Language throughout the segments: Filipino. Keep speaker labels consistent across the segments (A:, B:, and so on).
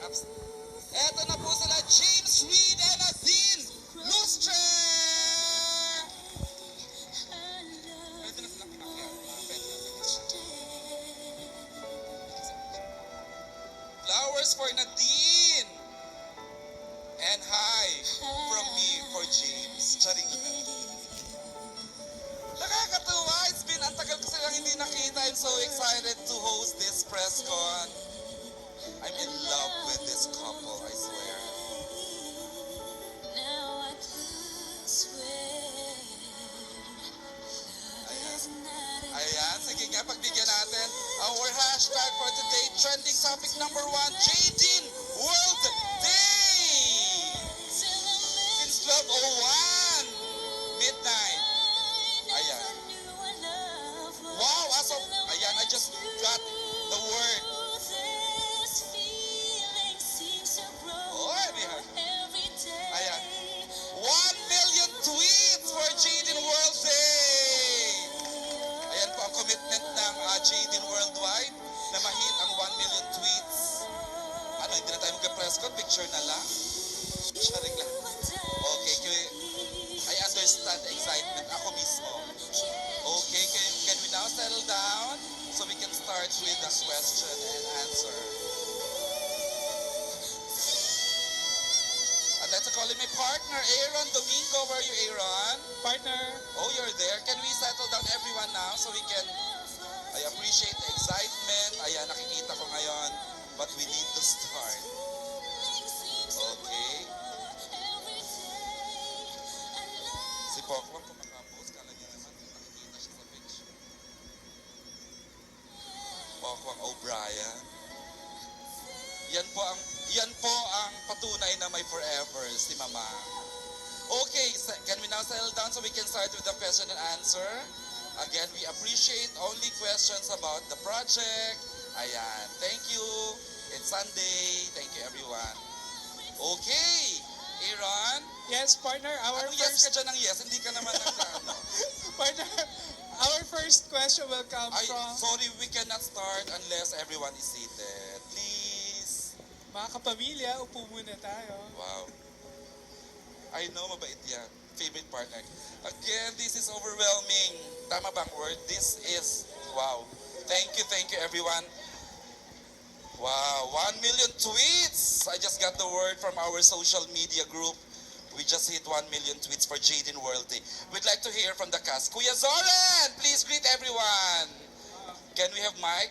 A: snaps. Eto na po sila, James Reid and Azin Lustre! Pwede na sila kumakyat. Pwede na sila. Flowers for Nadine! And hi from me for James. Charing lang. Nakakatuwa! It's been, ang tagal ko silang hindi nakita. I'm so excited to host this press con. I'm in love with this couple, I swear. Ayan, sige nga, pagbigyan natin. Our hashtag for today, trending topic number 1, Jadine World Day! Since 12:01 midnight. Ayan. Wow, as of, ayan, I just got the word. Ayan. 1 million tweets for Jadine World Day! Ayan po ang commitment ng Jadine Worldwide na ma-hit ang 1 million tweets. Ano, hindi na tayo mag-press con? Picture na lang? Sharing lang. Okay, I understand the excitement. Ako mismo. Okay, can we now settle down so we can start with the question and answer? I'd like to call in my partner, Aaron Domingo. Where are you, Aaron?
B: Partner.
A: Oh, you're there. Can we settle down everyone now so we can... I appreciate the excitement. Ayan, nakikita ko ngayon. But we need to start. Okay. Si Pokemon kumakapos. Kala niya naman nakikita siya sa picture. Pokemon O'Brien. Yan po ang patunay na may forever si Mama. Okay, can we now settle down so we can start with the question and answer? Again, we appreciate only questions about the project. Ayan, thank you. It's Sunday. Thank you, everyone. Okay, Aaron.
B: Yes, partner. Our
A: Ano yes ka
B: first
A: dyan ng yes? Hindi ka naman nagkano.
B: partner. Our first question will come from
A: Sorry, we cannot start unless everyone is seated. Please.
B: mga kapamilya. Upo muna tayo.
A: Wow. I know, mabait yan. Favorite partner. Again, this is overwhelming. Tama bang word? This is, wow. Thank you everyone. Wow, 1 million tweets. I just got the word from our social media group. We just hit 1 million tweets for Jadine World Day. We'd like to hear from the cast. Kuya Zoran, please greet everyone. Can we have mic?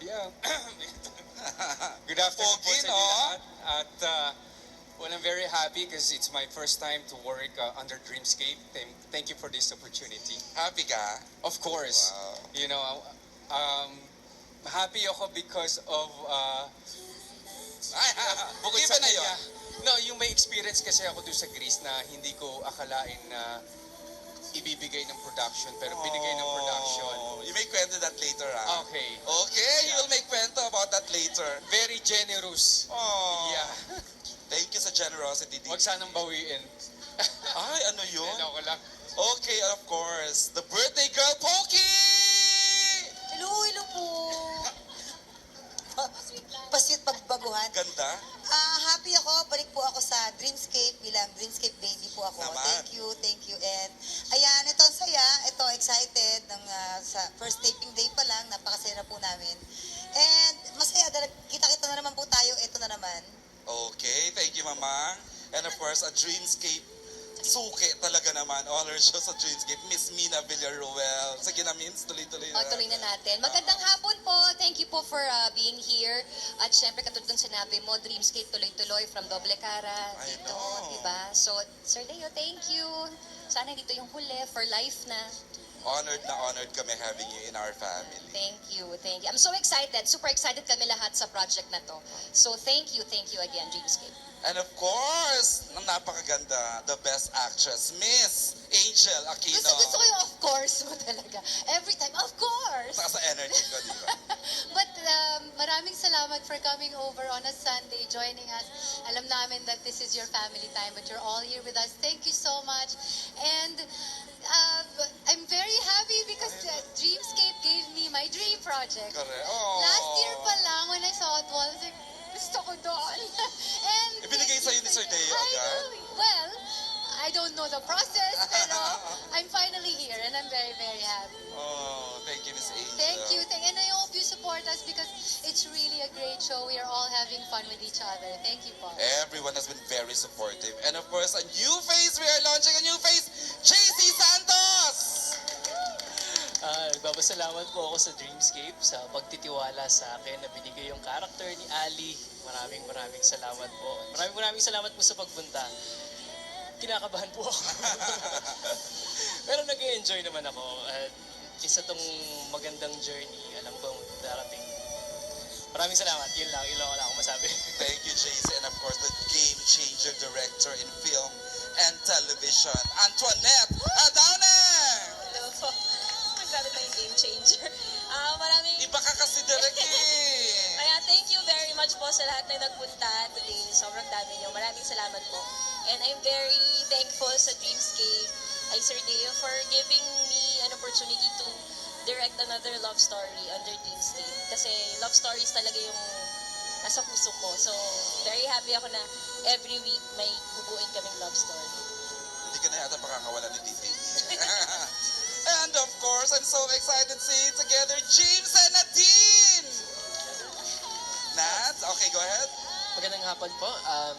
C: Yeah. Good afternoon po
A: Pogi,
C: sa inyo
A: no?
C: lahat. At well, I'm very happy because it's my first time to work under Dreamscape. Thank you for this opportunity.
A: Happy ka?
C: Of course,
A: Wow.
C: you know, happy ako because of
A: Ay,
C: bukod
A: iba
C: sa
A: na yun.
C: kanya. No, yung may experience kasi ako doon sa Greece na hindi ko akalain na ibibigay ng production, pero binigay ng production.
A: Oh, you may kwento that later, ah.
C: Okay.
A: Okay, you will make kwento about that later.
C: Very generous.
A: Oh.
C: Yeah.
A: Thank you sa generosity dito.
C: Huwag sanang bawiin.
A: Ay, ano yun?
C: Ako lang.
A: Okay, of course. The birthday girl, Pokey!
D: Hello po. Pasweet pagbaguhan.
A: Ganda.
D: Happy ako. Balik po ako sa Dreamscape bilang Dreamscape baby po ako.
A: Naman.
D: Thank you. And ayan, ito ang saya. Ito, excited. Sa first taping day pa lang, napakasaya na po namin. And masaya, dahil kita-kita na naman po tayo. Ito na naman.
A: Okay, thank you, Mama. And of course, a Dreamscape. Suki talaga naman. All her shows sa Dreamscape. Miss Mina Villaruel. Sige na, Mins. Tuloy-tuloy na.
E: Tuloy na natin. Magandang hapon po. Thank you po for being here. At syempre, katulad ng sinabi mo, Dreamscape tuloy-tuloy from Doble Cara.
A: I
E: Dito,
A: know.
E: diba? So, Sir Leo, thank you. Sana dito yung huli for life na.
A: Honored na honored kami having you in our family.
E: Thank you. I'm so excited. Super excited kami lahat sa project na to. So, thank you again, Dreamscape.
A: And of course, ang napakaganda, the best actress, Miss Angel Aquino.
E: Gusto ko yung of course mo talaga. Every time, of course!
A: Saka sa energy ko, di ba?
E: But maraming salamat for coming over on a Sunday, joining us. Alam namin that this is your family time, but you're all here with us. Thank you so much. And I'm very happy because Dreamscape gave me my dream project.
A: Correct. Oh.
E: Last year pa lang, when I saw it, I was like, gusto ko doon.
A: ni Sir Deo
E: I
A: agad?
E: know. Well, I don't know the process, pero I'm finally here and I'm very, very happy.
A: Oh, thank you, Miss Angel.
E: Thank you. And I hope you support us because it's really a great show. We are all having fun with each other. Thank you, Paul.
A: Everyone has been very supportive. And of course, a new face. We are launching a new face. JC Santos!
F: Nagpapasalamat po ako sa Dreamscape sa pagtitiwala sa akin na binigay yung character ni Ali. Maraming salamat po. Maraming salamat po sa pagpunta. Kinakabahan po ako. Pero nag-enjoy naman ako. At isa tong magandang journey. Alam kong darating. Maraming salamat. Yun lang wala akong masabi.
A: Thank you, JC. And of course, the game changer director in film and television, Antoinette Adaune!
G: Hello po. Grabe ba yung game changer? Maraming...
A: Iba ka kasi direct eh.
G: Kaya thank you very much po sa lahat na nagpunta today. Sobrang dami niyo. Maraming salamat po. And I'm very thankful sa Dreamscape, ay Sir Deo, for giving me an opportunity to direct another love story under Dreamscape. Kasi love stories talaga yung nasa puso ko. So, very happy ako na every week may bubuin kaming love story.
A: Hindi ka na yata makakawala ni Titi. And of course, I'm so excited to see you together, James and Nadine! Nads, okay, go ahead.
F: Magandang hapon po.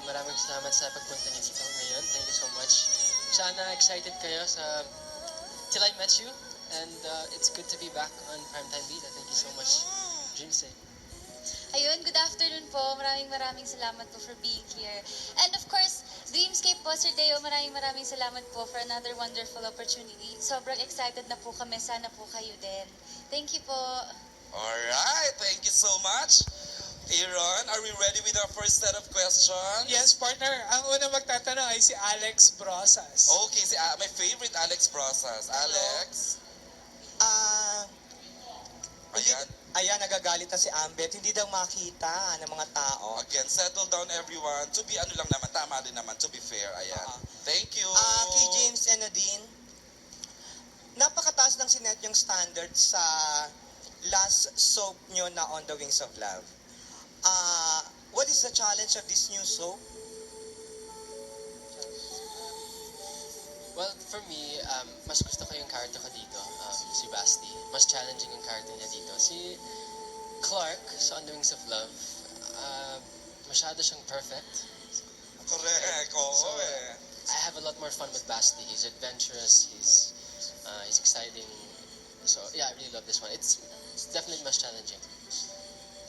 F: Maraming salamat sa pagpunta niyo dito ngayon. Thank you so much. Sana excited kayo sa Till I Met You. And it's good to be back on Primetime Bida. Thank you so much. Dreamscape.
E: Ayun, good afternoon po. Maraming salamat po for being here. And of course, Dreamscape po, Sir Deo, maraming salamat po for another wonderful opportunity. Sobrang excited na po kami. Sana po kayo din. Thank you po.
A: Alright, thank you so much. Aaron, are we ready with our first set of questions?
B: Yes, partner. Ang unang magtatanong ay si Alex Brosas.
A: Okay, my favorite Alex Brosas. Alex?
H: Ayan, nagagalit na si Ambet. Hindi daw makita ng mga tao.
A: Again, settle down everyone. To be ano lang naman, tama din naman, to be fair. Ayan. Thank you.
H: Kay James and Nadine, napakataas ng sinet yung standard sa last soap nyo na On the Wings of Love. What is the challenge of this new soap?
F: Well, for me, mas gusto ko yung character ko dito, si Basti. Mas challenging yung character niya dito. Si Clark, sa On the Wings of Love, masyado siyang perfect.
A: Correct. Oo
F: So,
A: eh.
F: I have a lot more fun with Basti. He's adventurous, he's exciting. So, yeah, I really love this one. It's definitely much challenging.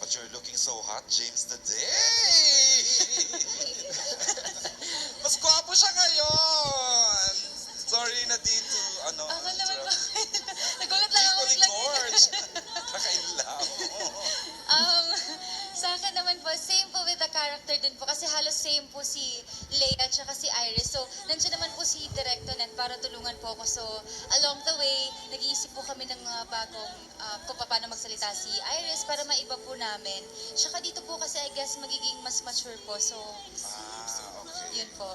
A: But you're looking so hot, James the Day! Mas gwapo siya ngayon! Sorry, Nadine, to ano.
G: Ako naman po. Nagulat lang ako
A: Equally
G: biglang.
A: gorge. Nakailaw.
E: Sa akin naman po, same po with the character din po kasi halos same po si Leia at saka si Iris. So, nandiyan naman po si Directonet para tulungan po ako. So, along the way, nag-iisip po kami ng mga bagong kung paano magsalita si Iris para maiba po namin. Saka dito po kasi I guess magiging mas mature po. So,
A: Okay.
E: yun po.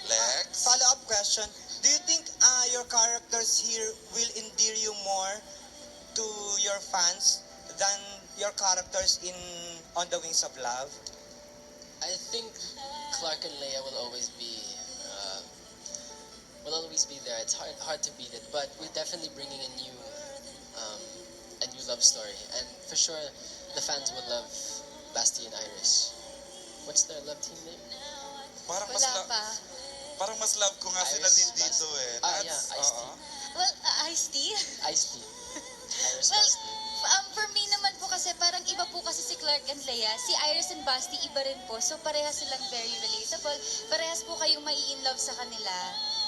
A: Lex?
H: Follow-up question. Do you think your characters here will endear you more to your fans than your characters in On the Wings of Love?
F: I think Clark and Leia will always be there. It's hard to beat it, but we're definitely bringing a new love story, and for sure the fans will love Basti and Iris. What's their love team name?
A: Parang mas,
E: Wala pa.
A: parang mas love ko nga sila
F: Iris,
A: din dito eh.
F: yeah, Ice-T.
E: Well, Ice-T?
F: Ice-T. Iris
E: Well,
F: Basti.
E: for me naman po kasi parang iba po kasi si Clark and Leia. Si Iris and Basti iba rin po. So parehas silang very relatable. Parehas po kayong mai-in-love sa kanila.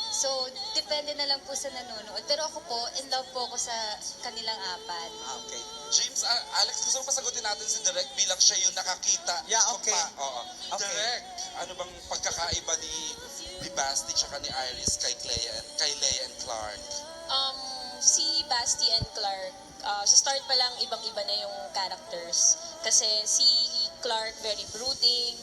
E: So, depende na lang po sa nanonood. Pero ako po, in love po ako sa kanilang apat.
H: Okay.
A: James, Alex, gusto mo pasagutin natin si Direk bilang siya yung nakakita.
H: Yeah, okay.
A: Oo.
H: Okay.
A: Direk, ano bang pagkakaiba ni Basti tsaka ni Iris kay Leia and Clark?
G: Si Basti and Clark, sa start pa lang ibang-iba na yung characters. Kasi si Clark very brooding,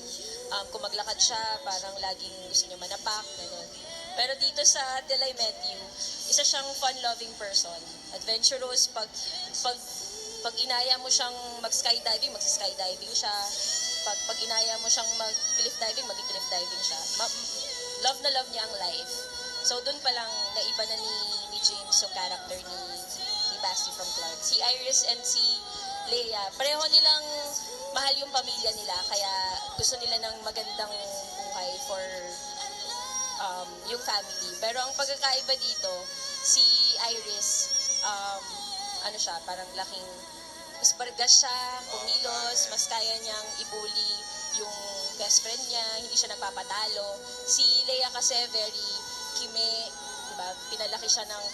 G: kung maglakad siya, parang laging gusto niya manapak, gano'n. Pero dito sa Till I Met You, isa siyang fun-loving person. Adventurous, pag inaya mo siyang mag-skydiving, mag-skydiving siya. pag inaya mo siyang mag-cliff diving, mag-cliff diving siya. Love na love niya ang life. So doon pa lang naiba na ni James yung character ni Basti from Clark. Si Iris and si Leia, pareho nilang mahal yung pamilya nila, kaya gusto nila ng magandang buhay for yung family. Pero ang pagkakaiba dito, si Iris, ano siya, parang laking, mas bargas siya, kumilos, mas kaya niyang ibuli yung best friend niya, hindi siya nagpapatalo. Si Leia kasi very kime, diba? Pinalaki siya ng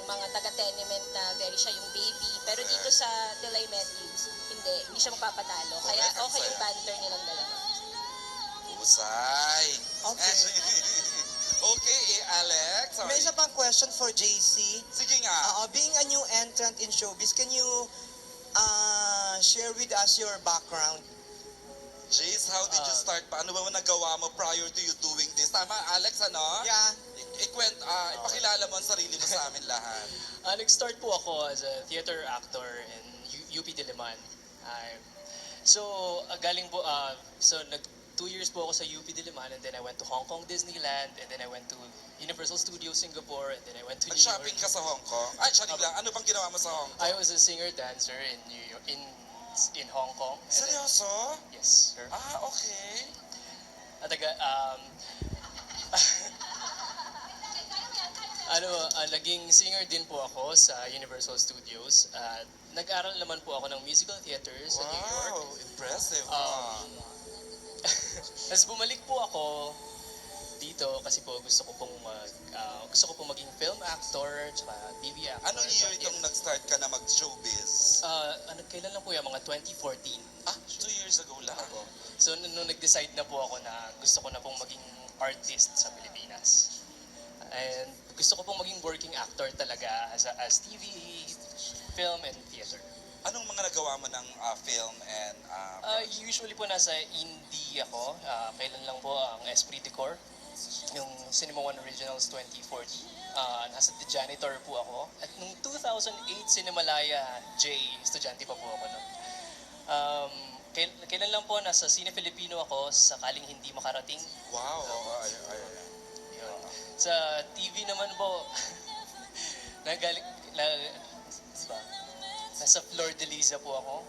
G: mga taga-tenement na very siya yung baby. Pero dito sa Till I Met You, hindi siya magpapatalo. Kaya okay yung banter nilang dalawa.
A: Husay.
H: Okay.
A: Okay, Alex. Sorry.
H: May isa pang question for JC.
A: Sige nga.
H: Being a new entrant in showbiz, can you share with us your background?
A: Jace, how did you start? Paano ba nagawa mo prior to you doing this? Tama, Alex, ano?
H: Yeah.
A: Ipakilala mo ang sarili mo sa amin lahat.
F: Nag-start po ako as a theater actor in UP Diliman. Galing po, nag 2 years po ako sa UP Diliman, and then I went to Hong Kong Disneyland, and then I went to Universal Studios Singapore, and then I went to New York.
A: Nag-shopping ka sa Hong Kong? Ay, sorry lang. Ano bang ginawa mo sa Hong Kong?
F: I was a singer-dancer in New York, in Hong Kong. And then-
A: Seryoso?
F: Yes, sir.
A: Okay.
F: At naging singer din po ako sa Universal Studios. Nag-aral naman po ako ng musical theater sa New York.
A: Wow, impressive.
F: Tapos bumalik po ako dito kasi po gusto ko pong maging film actor tsaka TV actor.
A: Anong year itong nag-start ka na mag-showbiz?
F: Kailan lang po yan? Mga 2014.
A: 2 years ago lang.
F: So nung nag-decide na po ako na gusto ko na pong maging artist sa Pilipinas. And gusto ko pong maging working actor talaga as TV, film, and theater.
A: Anong mga nagawa mo ng film and...
F: Usually po nasa indie ako. Kailan lang po ang Esprit de Corps, yung Cinema One Originals 2040. Nasa The Janitor po ako. At nung 2008, Cinemalaya J, estudyante pa po ako nun. Kailan lang po nasa Cine Filipino ako, Sakaling Hindi Makarating.
A: Wow.
F: Yun. Sa TV naman po, nasa Flor de Liza po ako.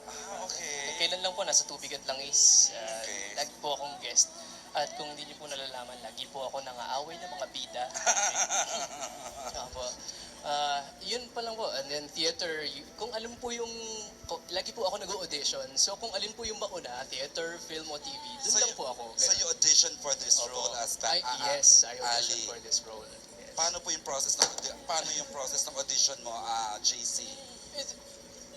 A: Okay.
F: Kailan lang po, nasa Tubig at Langis.
A: Okay.
F: Lagi po akong guest. At kung hindi niyo po nalalaman, lagi po ako nangaaway ng mga bida. Yun pa lang po. And then theater, kung alam po lagi po ako nag-audition. So kung alin po yung mauna, theater, film o TV, dun lang po ako.
A: So you audition for this role as
F: Yes, I auditioned
A: Ali.
F: for this role. Yes.
A: Paano yung process ng audition mo, JC?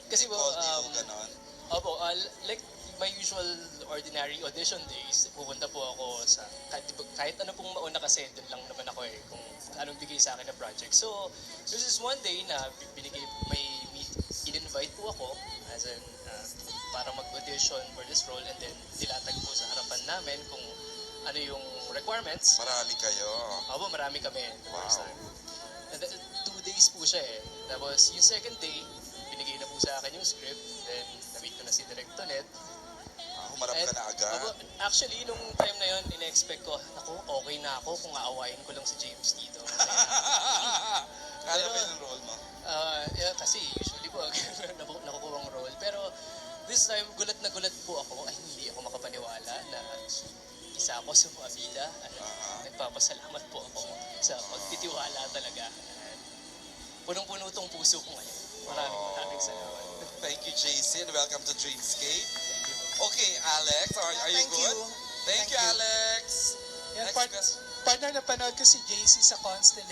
F: Kasi po,
A: Called you, ganon?
F: opo, like my usual ordinary audition days, pupunta po ako sa, kahit ano pong mauna kasi, doon lang naman ako kung anong bigay sa akin na project. So, this is one day na in-invite po ako as in, para mag-audition for this role, and then nilatag po sa harapan namin kung ano yung requirements.
A: Marami kayo.
F: Opo, marami kami.
A: Wow.
F: 2 days po siya eh. Tapos yung second day, binigay na po sa akin yung script. Then, na-meet ko na si Direk Tonet.
A: Humarap ka na agad.
F: Actually, nung time na yun, ina-expect ko, okay na ako kung aawayin ko lang si James dito.
A: Kala mo yung role mo?
F: Kasi usually po, nakukuha ang role. Pero this time, gulat na gulat po ako. Ay, hindi ako makapaniwala na isa ako sa mga bida. Nagpapasalamat po ako sa pagtitiwala talaga. Punong-puno tong puso ko ngayon. Maraming salamat.
A: Thank you, JC, and welcome to Dreamscape. Okay, Alex, are you
H: Thank
A: good?
H: you.
A: Thank you, Alex.
B: Yan,
A: Next question.
B: partner na panood ko si JC sa Constellation.